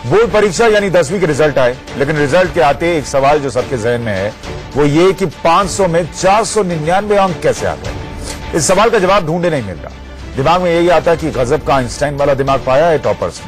Board परीक्षा यानी 10वीं के रिजल्ट आए, लेकिन रिजल्ट के आते एक सवाल जो सबके जहन में है वो ये कि 500 में 499 अंक कैसे आ गए। इस सवाल का जवाब ढूंढे नहीं मिल रहा। दिमाग में यही आता कि गजब का आइंस्टाइन वाला दिमाग पाया है टॉपर्स ने,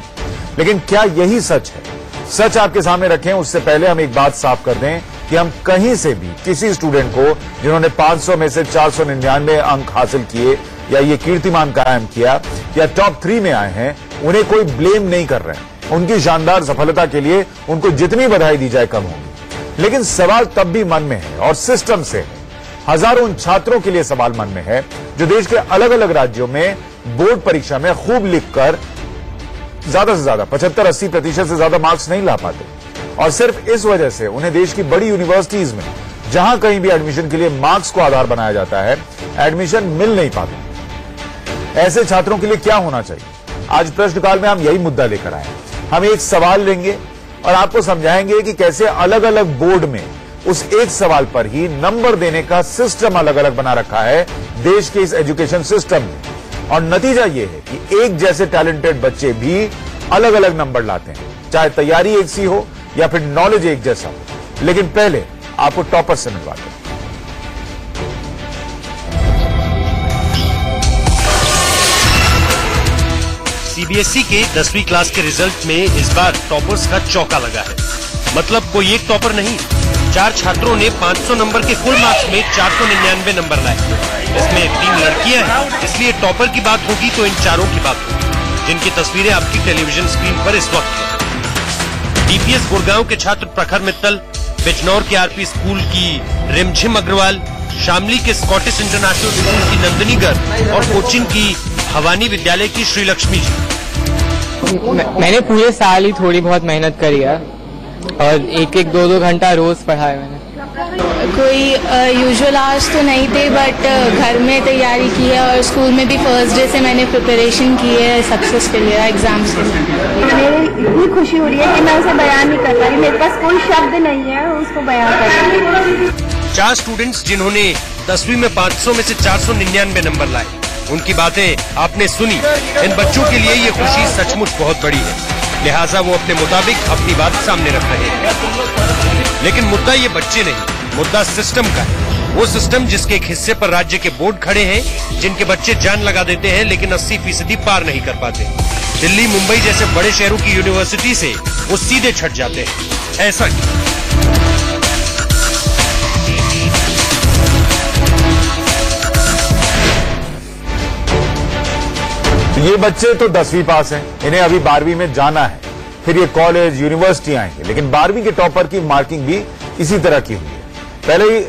लेकिन क्या यही सच है? सच आपके सामने रखें उससे पहले हम एक बात साफ कर दें कि हम कहीं से भी किसी स्टूडेंट को जिन्होंने 500 में से 499 अंक हासिल किए या ये कीर्तिमान कायम किया या टॉप 3 में आए हैं, उन्हें कोई ब्लेम नहीं कर रहे हैं। उनकी शानदार सफलता के लिए उनको जितनी बधाई दी जाए कम होगी। लेकिन सवाल तब भी मन में है और सिस्टम से है। हजारों उन छात्रों के लिए सवाल मन में है जो देश के अलग अलग राज्यों में बोर्ड परीक्षा में खूब लिखकर ज्यादा से ज्यादा 75-80% से ज्यादा मार्क्स नहीं ला पाते, और सिर्फ इस वजह से उन्हें देश की बड़ी यूनिवर्सिटीज में जहां कहीं भी एडमिशन के लिए मार्क्स को आधार बनाया जाता है, एडमिशन मिल नहीं पाता। ऐसे छात्रों के लिए क्या होना चाहिए? आज प्रश्नकाल में हम यही मुद्दा लेकर आए। हम एक सवाल लेंगे और आपको समझाएंगे कि कैसे अलग अलग बोर्ड में उस एक सवाल पर ही नंबर देने का सिस्टम अलग अलग बना रखा है देश के इस एजुकेशन सिस्टम में, और नतीजा यह है कि एक जैसे टैलेंटेड बच्चे भी अलग अलग नंबर लाते हैं, चाहे तैयारी एक सी हो या फिर नॉलेज एक जैसा हो। लेकिन पहले आपको टॉपर से मिलवाते हैं। सीबीएसई के 10वीं क्लास के रिजल्ट में इस बार टॉपर्स का चौका लगा है। मतलब कोई एक टॉपर नहीं, 4 छात्रों ने 500 नंबर के फुल मार्क्स में 499 नंबर लाए। इसमें 3 लड़कियां हैं, इसलिए टॉपर की बात होगी तो इन चारों की बात होगी, जिनकी तस्वीरें आपकी टेलीविजन स्क्रीन पर इस वक्त है। डीपीएस गुड़गांव के छात्र प्रखर मित्तल, बिजनौर के आरपी स्कूल की रिमझिम अग्रवाल, शामली के स्कॉटिश इंटरनेशनल स्कूल की नंदिनी गर्ग और कोचिन की भवानी विद्यालय की श्रीलक्ष्मी जी। मैंने पूरे साल ही थोड़ी बहुत मेहनत करी है और 1-2 घंटा रोज पढ़ा है मैंने। कोई यूजुअल आवर्स तो नहीं थे, बट घर में तैयारी की है और स्कूल में भी फर्स्ट डे से मैंने प्रिपरेशन की है सक्सेस के लिए, एग्जाम्स के लिए। मेरी इतनी खुशी हो रही है कि मैं उसे बयान नहीं कर पा रही, मेरे पास कोई शब्द नहीं है उसको बयान करने। 4 स्टूडेंट्स जिन्होंने 10वीं में 500 में से 499 नंबर लाए, उनकी बातें आपने सुनी। इन बच्चों के लिए ये खुशी सचमुच बहुत बड़ी है, लिहाजा वो अपने मुताबिक अपनी बात सामने रख रहे हैं। लेकिन मुद्दा ये बच्चे नहीं, मुद्दा सिस्टम का है। वो सिस्टम जिसके एक हिस्से पर राज्य के बोर्ड खड़े हैं, जिनके बच्चे जान लगा देते हैं लेकिन 80% पार नहीं कर पाते। दिल्ली, मुंबई जैसे बड़े शहरों की यूनिवर्सिटी से वो सीधे छट जाते हैं। ऐसा ये बच्चे तो 10वीं पास हैं, इन्हें अभी 12वीं में जाना है, फिर ये कॉलेज यूनिवर्सिटी आएंगे, लेकिन 12वीं के टॉपर की मार्किंग भी इसी तरह की हुई है।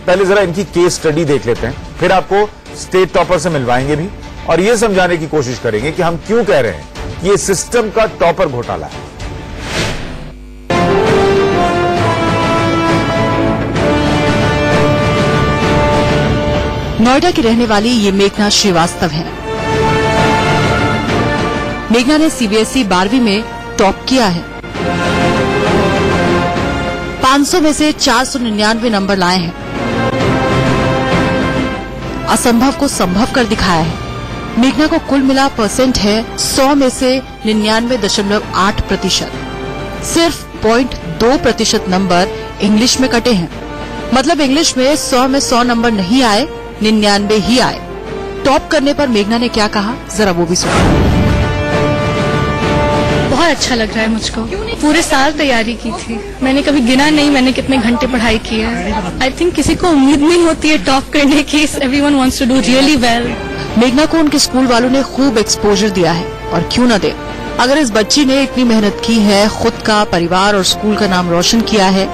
पहले जरा इनकी केस स्टडी देख लेते हैं, फिर आपको स्टेट टॉपर से मिलवाएंगे भी और ये समझाने की कोशिश करेंगे कि हम क्यों कह रहे हैं कि ये सिस्टम का टॉपर घोटाला है। नोएडा की रहने वाली ये मेघना श्रीवास्तव है। मेघना ने सीबीएसई 12वीं में टॉप किया है। 500 में से 499 नंबर लाए हैं। असंभव को संभव कर दिखाया है। मेघना को कुल मिला परसेंट है 100 में से 99.8%। सिर्फ 0.2% नंबर इंग्लिश में कटे हैं। मतलब इंग्लिश में 100 में 100 नंबर नहीं आए, 99 ही आए। टॉप करने पर मेघना ने क्या कहा, जरा वो भी सुनो। बहुत अच्छा लग रहा है मुझको। पूरे साल तैयारी की थी, मैंने कभी गिना नहीं मैंने कितने घंटे पढ़ाई की है। आई थिंक किसी को उम्मीद नहीं होती है टॉप करने की। Everyone wants to do really well. मेघना को उनके स्कूल वालों ने खूब एक्सपोजर दिया है, और क्यों न दे। अगर इस बच्ची ने इतनी मेहनत की है, खुद का, परिवार और स्कूल का नाम रोशन किया है,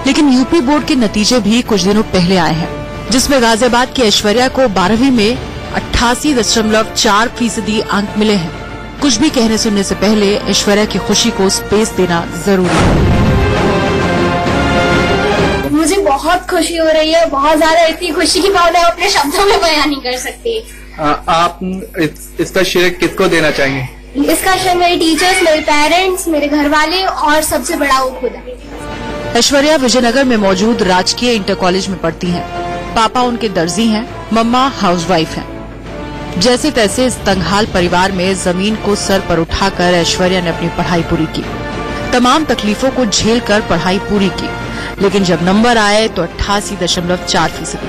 लेकिन यूपी बोर्ड के नतीजे भी कुछ दिनों पहले आए हैं, जिसमें गाजियाबाद की ऐश्वर्या को 12वीं में 88.4% अंक मिले हैं। कुछ भी कहने सुनने से पहले ऐश्वर्या की खुशी को स्पेस देना जरूरी है। मुझे बहुत खुशी हो रही है, बहुत ज्यादा, इतनी खुशी की बात है अपने शब्दों में बयान नहीं कर सकती। आप इसका श्रेय किसको देना चाहेंगे? इसका श्रेय मेरे टीचर्स, मेरे पेरेंट्स, मेरे घर वाले और सबसे बड़ा वो खुद है। ऐश्वर्या विजयनगर में मौजूद राजकीय इंटर कॉलेज में पढ़ती हैं। पापा उनके दर्जी हैं, मम्मा हाउसवाइफ हैं। जैसे तैसे इस तंगहाल परिवार में जमीन को सर पर उठाकर ऐश्वर्या ने अपनी पढ़ाई पूरी की। तमाम तकलीफों को झेल कर पढ़ाई पूरी की, लेकिन जब नंबर आए तो 88.4%।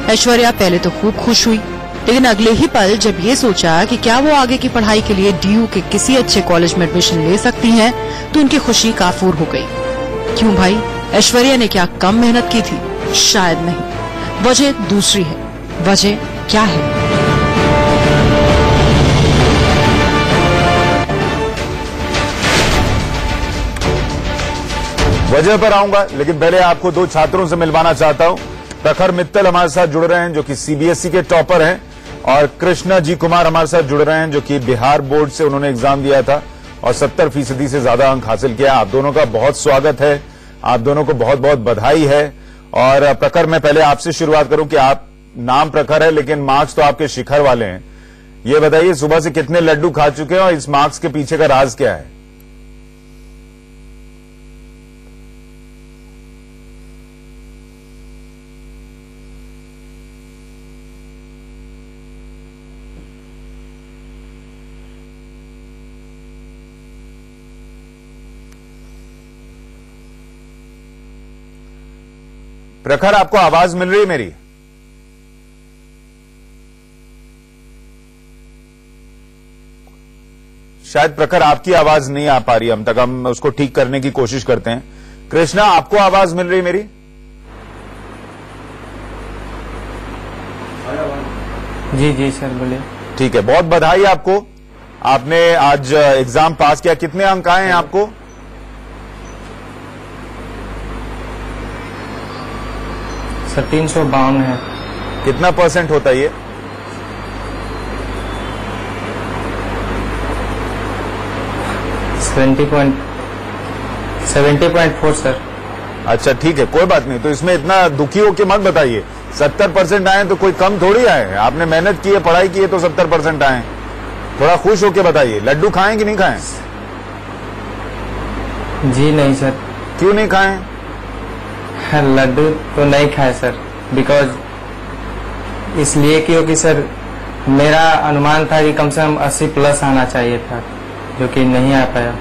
ऐश्वर्या पहले तो खूब खुश हुई, लेकिन अगले ही पल जब ये सोचा कि क्या वो आगे की पढ़ाई के लिए DU के किसी अच्छे कॉलेज में एडमिशन ले सकती हैं, तो उनकी खुशी काफूर हो गई। क्यों भाई, ऐश्वर्या ने क्या कम मेहनत की थी? शायद नहीं। वजह दूसरी है। वजह क्या है? वजह पर आऊंगा, लेकिन पहले आपको दो छात्रों से मिलवाना चाहता हूं। प्रखर मित्तल हमारे साथ जुड़ रहे हैं, जो कि CBSE के टॉपर हैं, और कृष्णा जी कुमार हमारे साथ जुड़ रहे हैं, जो कि बिहार बोर्ड से उन्होंने एग्जाम दिया था और 70% से ज्यादा अंक हासिल किया। आप दोनों का बहुत स्वागत है, आप दोनों को बहुत बहुत बधाई है। और प्रखर, मैं पहले आपसे शुरुआत करूं कि आप, नाम प्रखर है लेकिन मार्क्स तो आपके शिखर वाले हैं। ये बताइए, सुबह से कितने लड्डू खा चुके हैं और इस मार्क्स के पीछे का राज क्या है? प्रखर, आपको आवाज मिल रही है मेरी? शायद प्रखर आपकी आवाज नहीं आ पा रही, हम तक हम उसको ठीक करने की कोशिश करते हैं। कृष्णा, आपको आवाज मिल रही मेरी? जी जी सर, बोलिए। ठीक है, बहुत बधाई आपको, आपने आज एग्जाम पास किया। कितने अंक आए हैं आपको? सर 352 है। कितना % होता है ये? 70.4 सर। अच्छा ठीक है, कोई बात नहीं। तो इसमें इतना दुखी होकर मत बताइए। 70% आए तो कोई कम थोड़ी आए हैं। आपने मेहनत की है, पढ़ाई की है, तो 70% आए। थोड़ा खुश होकर बताइए। लड्डू खाएं कि नहीं खाएं? जी नहीं सर। क्यों नहीं खाएं? लड्डू तो नहीं खाए सर, बिकॉज इसलिए क्योंकि सर मेरा अनुमान था कि कम से कम 80+ आना चाहिए था, जो कि नहीं आ पाया।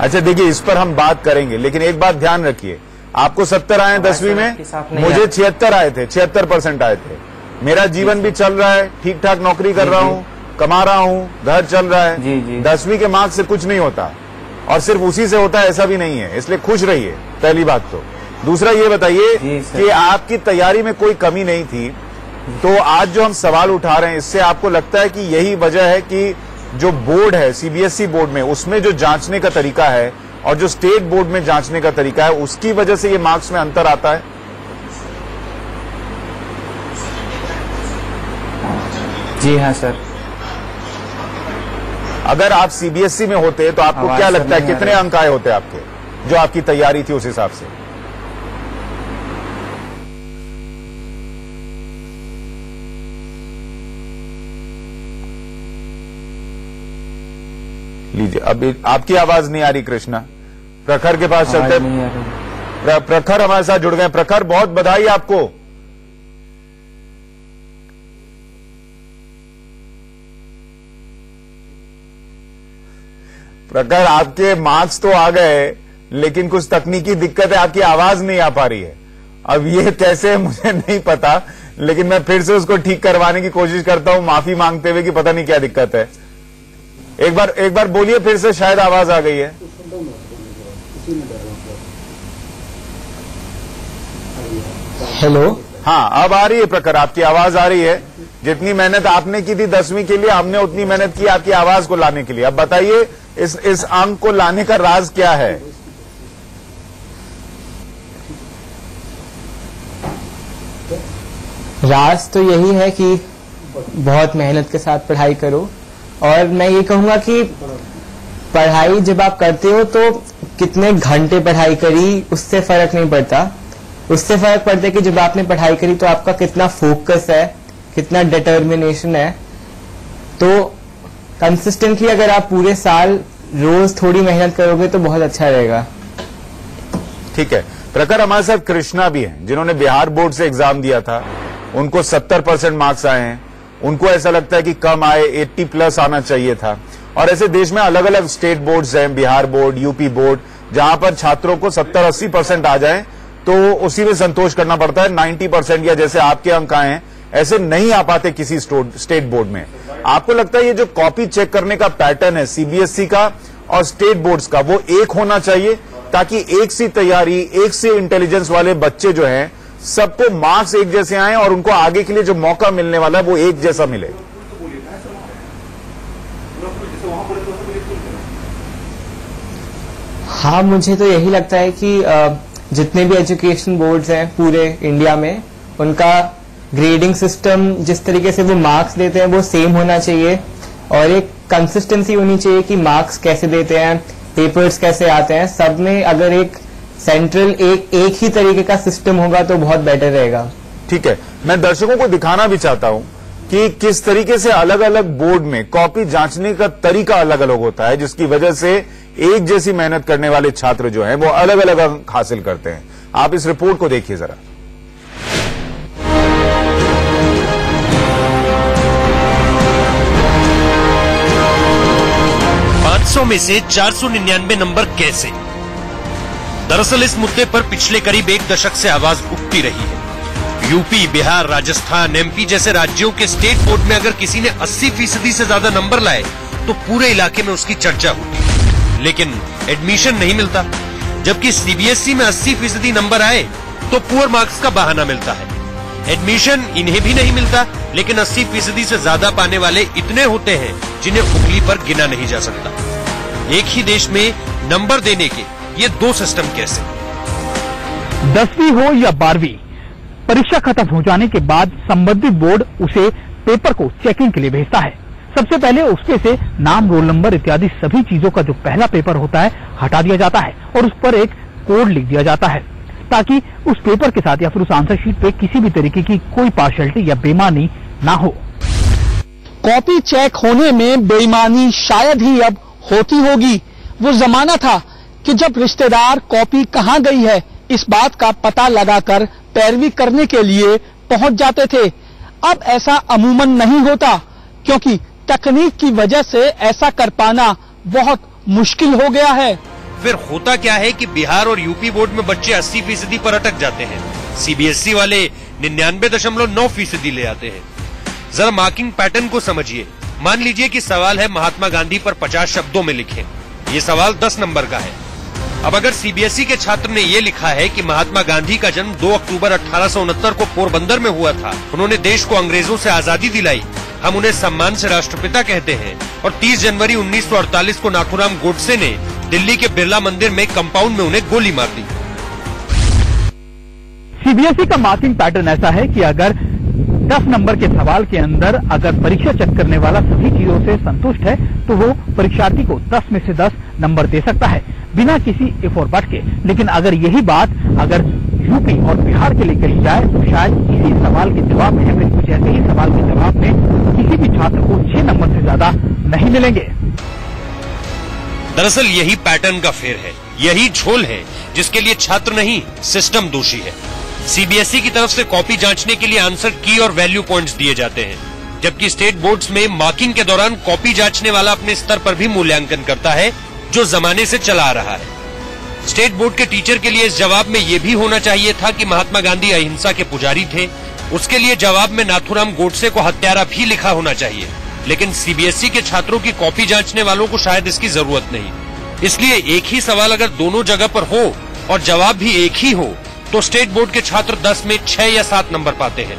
अच्छा देखिए, इस पर हम बात करेंगे, लेकिन एक बात ध्यान रखिए, आपको 70 आए 10वीं में, मुझे 76 आए थे, 76% आए थे। मेरा जीवन भी चल रहा है, ठीक ठाक नौकरी कर रहा हूँ, कमा रहा हूँ, घर चल रहा है। 10वीं के मार्क्स से कुछ नहीं होता, और सिर्फ उसी से होता है ऐसा भी नहीं है, इसलिए खुश रहिए, पहली बात तो। दूसरा ये बताइए कि आपकी तैयारी में कोई कमी नहीं थी, तो आज जो हम सवाल उठा रहे हैं, इससे आपको लगता है कि यही वजह है कि जो बोर्ड है, CBSE बोर्ड में, उसमें जो जांचने का तरीका है और जो स्टेट बोर्ड में जांचने का तरीका है, उसकी वजह से ये मार्क्स में अंतर आता है? जी हाँ सर। अगर आप CBSE में होते तो आपको क्या लगता है कितने अंक आए होते आपके, जो आपकी तैयारी थी उस हिसाब से? लीजिए, अभी आपकी आवाज नहीं आ रही कृष्णा। प्रखर के पास चलते हैं। प्रखर हमारे साथ जुड़ गए। प्रखर, बहुत बधाई आपको। प्रखर, आपके मार्क्स तो आ गए, लेकिन कुछ तकनीकी दिक्कत है, आपकी आवाज नहीं आ पा रही है। अब ये कैसे मुझे नहीं पता, लेकिन मैं फिर से उसको ठीक करवाने की कोशिश करता हूं, माफी मांगते हुए कि पता नहीं क्या दिक्कत है। एक बार बोलिए फिर से, शायद आवाज आ गई है। हेलो। हाँ, अब आ रही है प्रखर, आपकी आवाज आ रही है। जितनी मेहनत आपने की थी 10वीं के लिए, हमने उतनी मेहनत की आपकी आवाज को लाने के लिए। अब बताइए, इस अंक को लाने का राज क्या है? राज तो यही है कि बहुत मेहनत के साथ पढ़ाई करो, और मैं ये कहूंगा कि पढ़ाई जब आप करते हो तो कितने घंटे पढ़ाई करी उससे फर्क नहीं पड़ता। उससे फर्क पड़ता है कि जब आपने पढ़ाई करी तो आपका कितना फोकस है, कितना डिटर्मिनेशन है। तो कंसिस्टेंटली अगर आप पूरे साल रोज थोड़ी मेहनत करोगे तो बहुत अच्छा रहेगा। ठीक है प्रखर, हमारे साथ कृष्णा भी हैं, जिन्होंने बिहार बोर्ड से एग्जाम दिया था। उनको 70% मार्क्स आए हैं। उनको ऐसा लगता है कि कम आए, 80+ आना चाहिए था। और ऐसे देश में अलग अलग स्टेट बोर्ड्स हैं, बिहार बोर्ड, यूपी बोर्ड, जहां पर छात्रों को 70-80% आ जाए तो उसी में संतोष करना पड़ता है। 90% या जैसे आपके अंक आए हैं ऐसे नहीं आ पाते किसी स्टेट बोर्ड में। आपको लगता है ये जो कॉपी चेक करने का पैटर्न है सीबीएसई का और स्टेट बोर्ड्स का, वो एक होना चाहिए ताकि एक सी तैयारी, एक से इंटेलिजेंस वाले बच्चे जो हैं सबको मार्क्स एक जैसे आए और उनको आगे के लिए जो मौका मिलने वाला है वो एक जैसा मिले? हाँ, मुझे तो यही लगता है कि जितने भी एजुकेशन बोर्ड्स हैं पूरे इंडिया में, उनका ग्रेडिंग सिस्टम जिस तरीके से वो मार्क्स देते हैं वो सेम होना चाहिए और एक कंसिस्टेंसी होनी चाहिए कि मार्क्स कैसे देते हैं, पेपर्स कैसे आते हैं। सब में अगर एक सेंट्रल एक ही तरीके का सिस्टम होगा तो बहुत बेटर रहेगा। ठीक है, मैं दर्शकों को दिखाना भी चाहता हूं कि किस तरीके से अलग अलग बोर्ड में कॉपी जांचने का तरीका अलग अलग होता है, जिसकी वजह से एक जैसी मेहनत करने वाले छात्र जो हैं वो अलग अलग अंक हासिल करते हैं। आप इस रिपोर्ट को देखिए जरा। में से 499 नंबर कैसे? दरअसल इस मुद्दे पर पिछले करीब एक दशक से आवाज उठती रही है। यूपी, बिहार, राजस्थान, एमपी जैसे राज्यों के स्टेट बोर्ड में अगर किसी ने 80% से ज्यादा नंबर लाए तो पूरे इलाके में उसकी चर्चा होती, लेकिन एडमिशन नहीं मिलता। जबकि सीबीएसई में 80% नंबर आए तो पुअर मार्क्स का बहाना मिलता है। एडमिशन इन्हें भी नहीं मिलता, लेकिन 80% से ज्यादा पाने वाले इतने होते हैं जिन्हें उंगली पर गिना नहीं जा सकता। एक ही देश में नंबर देने के ये दो सिस्टम कैसे? 10वीं हो या 12वीं, परीक्षा खत्म हो जाने के बाद संबंधित बोर्ड उसे पेपर को चेकिंग के लिए भेजता है। सबसे पहले उसके से नाम, रोल नंबर इत्यादि सभी चीजों का जो पहला पेपर होता है हटा दिया जाता है और उस पर एक कोड लिख दिया जाता है ताकि उस पेपर के साथ या फिर उस आंसर शीट पे किसी भी तरीके की कोई पार्शियलिटी या बेईमानी ना हो। कॉपी चेक होने में बेईमानी शायद ही अब होती होगी। वो जमाना था कि जब रिश्तेदार कॉपी कहाँ गई है इस बात का पता लगाकर पैरवी करने के लिए पहुंच जाते थे। अब ऐसा अमूमन नहीं होता क्योंकि तकनीक की वजह से ऐसा कर पाना बहुत मुश्किल हो गया है। फिर होता क्या है कि बिहार और यूपी बोर्ड में बच्चे 80% पर अटक जाते हैं, सीबीएसई वाले 99.9% ले आते हैं। जरा मार्किंग पैटर्न को समझिए। मान लीजिए कि सवाल है महात्मा गांधी पर 50 शब्दों में लिखें। ये सवाल 10 नंबर का है। अब अगर सीबीएसई के छात्र ने ये लिखा है कि महात्मा गांधी का जन्म 2 अक्टूबर 1869 को पोरबंदर में हुआ था, उन्होंने देश को अंग्रेजों से आजादी दिलाई, हम उन्हें सम्मान से राष्ट्रपिता कहते हैं, और 30 जनवरी 1948 को नाथूराम गोडसे ने दिल्ली के बिरला मंदिर में कंपाउंड में उन्हें गोली मार दी। सीबीएसई का मार्किंग पैटर्न ऐसा है कि अगर 10 नंबर के सवाल के अंदर अगर परीक्षा चेक करने वाला सभी चीजों से संतुष्ट है तो वो परीक्षार्थी को 10 में से 10 नंबर दे सकता है बिना किसी इफ और बट के। लेकिन अगर यही बात अगर यूपी और बिहार के लिए कही जाए तो शायद इसी सवाल के जवाब में या फिर कुछ ऐसे ही सवाल के जवाब में किसी भी छात्र को 6 नंबर से ज्यादा नहीं मिलेंगे। दरअसल यही पैटर्न का फेर है, यही झोल है जिसके लिए छात्र नहीं सिस्टम दोषी है। सीबीएसई की तरफ से कॉपी जांचने के लिए आंसर की और वैल्यू पॉइंट्स दिए जाते हैं, जबकि स्टेट बोर्ड्स में मार्किंग के दौरान कॉपी जांचने वाला अपने स्तर पर भी मूल्यांकन करता है जो जमाने से चला आ रहा है। स्टेट बोर्ड के टीचर के लिए इस जवाब में यह भी होना चाहिए था कि महात्मा गांधी अहिंसा के पुजारी थे, उसके लिए जवाब में नाथूराम गोडसे को हत्यारा भी लिखा होना चाहिए। लेकिन सीबीएसई के छात्रों की कॉपी जांचने वालों को शायद इसकी जरूरत नहीं। इसलिए एक ही सवाल अगर दोनों जगह पर हो और जवाब भी एक ही हो तो स्टेट बोर्ड के छात्र 10 में 6 या 7 नंबर पाते हैं,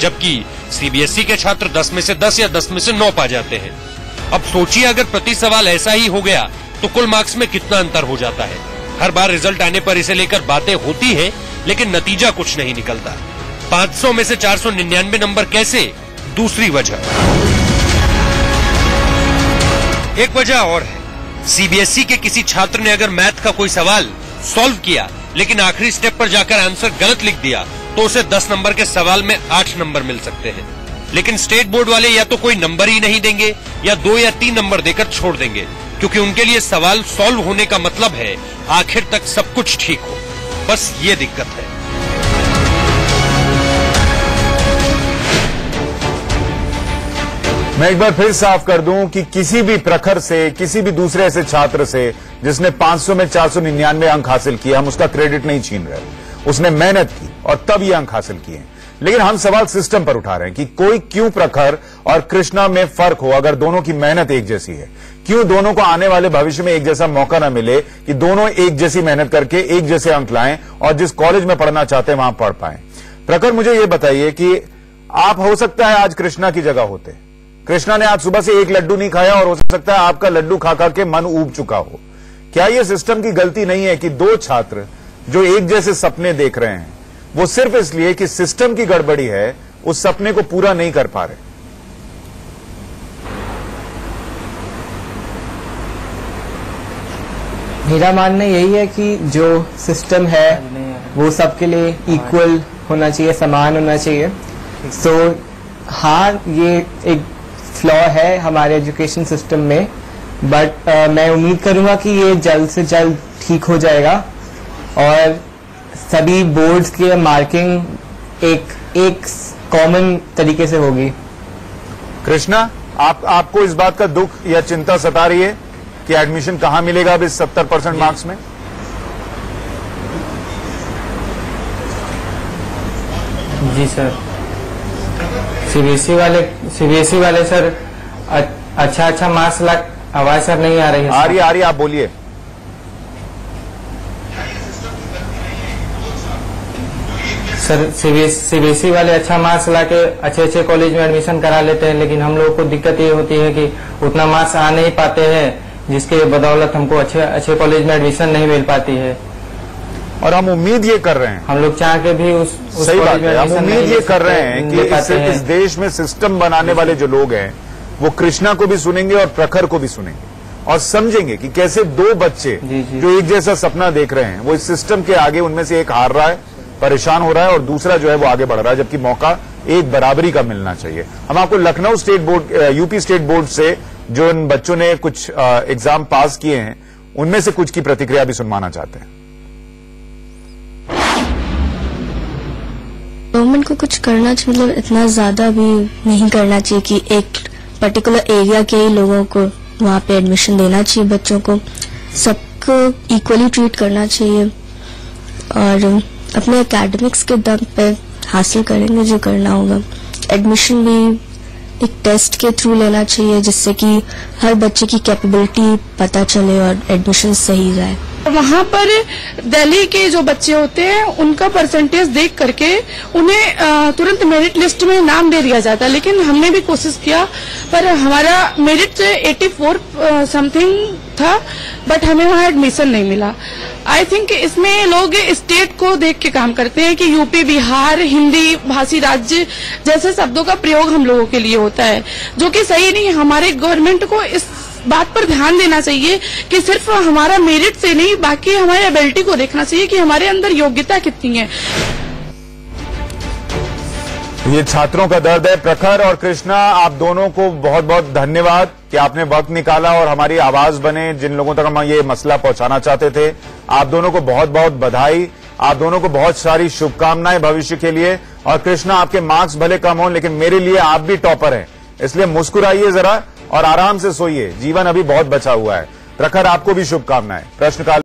जबकि सीबीएसई के छात्र 10 में से 10 या 10 में से 9 पा जाते हैं। अब सोचिए अगर प्रति सवाल ऐसा ही हो गया तो कुल मार्क्स में कितना अंतर हो जाता है। हर बार रिजल्ट आने पर इसे लेकर बातें होती है लेकिन नतीजा कुछ नहीं निकलता। 500 में से 499 नंबर कैसे? दूसरी वजह, एक वजह और है। सीबीएसई के किसी छात्र ने अगर मैथ का कोई सवाल सॉल्व किया लेकिन आखिरी स्टेप पर जाकर आंसर गलत लिख दिया तो उसे 10 नंबर के सवाल में 8 नंबर मिल सकते हैं। लेकिन स्टेट बोर्ड वाले या तो कोई नंबर ही नहीं देंगे या 2 या 3 नंबर देकर छोड़ देंगे, क्योंकि उनके लिए सवाल सॉल्व होने का मतलब है आखिर तक सब कुछ ठीक हो। बस ये दिक्कत है। मैं एक बार फिर साफ कर दूं कि किसी भी प्रखर से, किसी भी दूसरे ऐसे छात्र से जिसने 500 में 499 अंक हासिल किए, हम उसका क्रेडिट नहीं छीन रहे। उसने मेहनत की और तब ये अंक हासिल किए। लेकिन हम सवाल सिस्टम पर उठा रहे हैं कि कोई क्यों प्रखर और कृष्णा में फर्क हो अगर दोनों की मेहनत एक जैसी है। क्यों दोनों को आने वाले भविष्य में एक जैसा मौका न मिले कि दोनों एक जैसी मेहनत करके एक जैसे अंक लाएं और जिस कॉलेज में पढ़ना चाहते हैं वहां पढ़ पाएं। प्रखर, मुझे यह बताइए कि आप हो सकता है आज कृष्णा की जगह होते। कृष्णा ने आज सुबह से एक लड्डू नहीं खाया और हो सकता है आपका लड्डू खा खा के मन ऊब चुका हो। क्या यह सिस्टम की गलती नहीं है कि दो छात्र जो एक जैसे सपने देख रहे हैं, वो सिर्फ इसलिए कि सिस्टम की गड़बड़ी है, उस सपने को पूरा नहीं कर पा रहे? मेरा मानना यही है कि जो सिस्टम है वो सबके लिए इक्वल होना चाहिए, समान होना चाहिए। सो हाँ, ये एक फ्लॉ है हमारे एजुकेशन सिस्टम में, बट मैं उम्मीद करूंगा कि ये जल्द से जल्द ठीक हो जाएगा और सभी बोर्ड्स की मार्किंग एक कॉमन तरीके से होगी। कृष्णा, आपको इस बात का दुख या चिंता सता रही है कि एडमिशन कहां मिलेगा अब इस 70% मार्क्स में? जी सर, सीबीएसई वाले सर अच्छा मार्क्स ला। आवाज सर नहीं आ रही है। आ रही, आप बोलिए। सर, सीबीएसई वाले अच्छा मार्क्स ला के अच्छे कॉलेज में एडमिशन करा लेते हैं, लेकिन हम लोग को दिक्कत ये होती है कि उतना मार्क्स आ नहीं पाते हैं, जिसके बदौलत हमको अच्छे कॉलेज में एडमिशन नहीं मिल पाती है। और हम उम्मीद ये कर रहे हैं, हम लोग चाह के भी उस सही बात है, हम उम्मीद ये कर रहे हैं कि इस देश में सिस्टम बनाने वाले जो लोग हैं वो कृष्णा को भी सुनेंगे और प्रखर को भी सुनेंगे और समझेंगे कि कैसे दो बच्चे जो एक जैसा सपना देख रहे हैं वो इस सिस्टम के आगे, उनमें से एक हार रहा है, परेशान हो रहा है और दूसरा जो है वो आगे बढ़ रहा है, जबकि मौका एक बराबरी का मिलना चाहिए। हम आपको Lucknow state board, UP state board से जो इन बच्चों ने कुछ एग्जाम पास किए हैं उनमें से कुछ की प्रतिक्रिया भी सुनवाना चाहते हैं। गवर्नमेंट को कुछ करना चाहिए, मतलब इतना ज्यादा भी नहीं करना चाहिए कि एक पर्टिकुलर एरिया के ही लोगों को वहाँ पे एडमिशन देना चाहिए। बच्चों को सबको इक्वली ट्रीट करना चाहिए और अपने एकेडमिक्स के दम पे हासिल करेंगे जो करना होगा। एडमिशन भी एक टेस्ट के थ्रू लेना चाहिए जिससे कि हर बच्चे की कैपेबिलिटी पता चले और एडमिशन सही जाए। वहाँ पर दिल्ली के जो बच्चे होते हैं उनका परसेंटेज देख करके उन्हें तुरंत मेरिट लिस्ट में नाम दे दिया जाता है, लेकिन हमने भी कोशिश किया पर हमारा मेरिट 84 समथिंग था, बट हमें वहाँ एडमिशन नहीं मिला। आई थिंक इसमें लोग स्टेट को देख के काम करते हैं कि यूपी, बिहार, हिंदी भाषी राज्य जैसे शब्दों का प्रयोग हम लोगों के लिए होता है, जो कि सही नहीं। हमारे गवर्नमेंट को इस बात पर ध्यान देना चाहिए कि सिर्फ हमारा मेरिट से नहीं, बाकी हमारी एबिलिटी को देखना चाहिए कि हमारे अंदर योग्यता कितनी है। ये छात्रों का दर्द है। प्रखर और कृष्णा, आप दोनों को बहुत बहुत धन्यवाद कि आपने वक्त निकाला और हमारी आवाज बने जिन लोगों तक हम ये मसला पहुंचाना चाहते थे। आप दोनों को बहुत बहुत बधाई, आप दोनों को बहुत सारी शुभकामनाएं भविष्य के लिए। और कृष्णा, आपके मार्क्स भले कम हो लेकिन मेरे लिए आप भी टॉपर हैं, इसलिए मुस्कुराइए जरा और आराम से सोइए, जीवन अभी बहुत बचा हुआ है। प्रखर, आपको भी शुभकामनाएं। प्रश्नकाल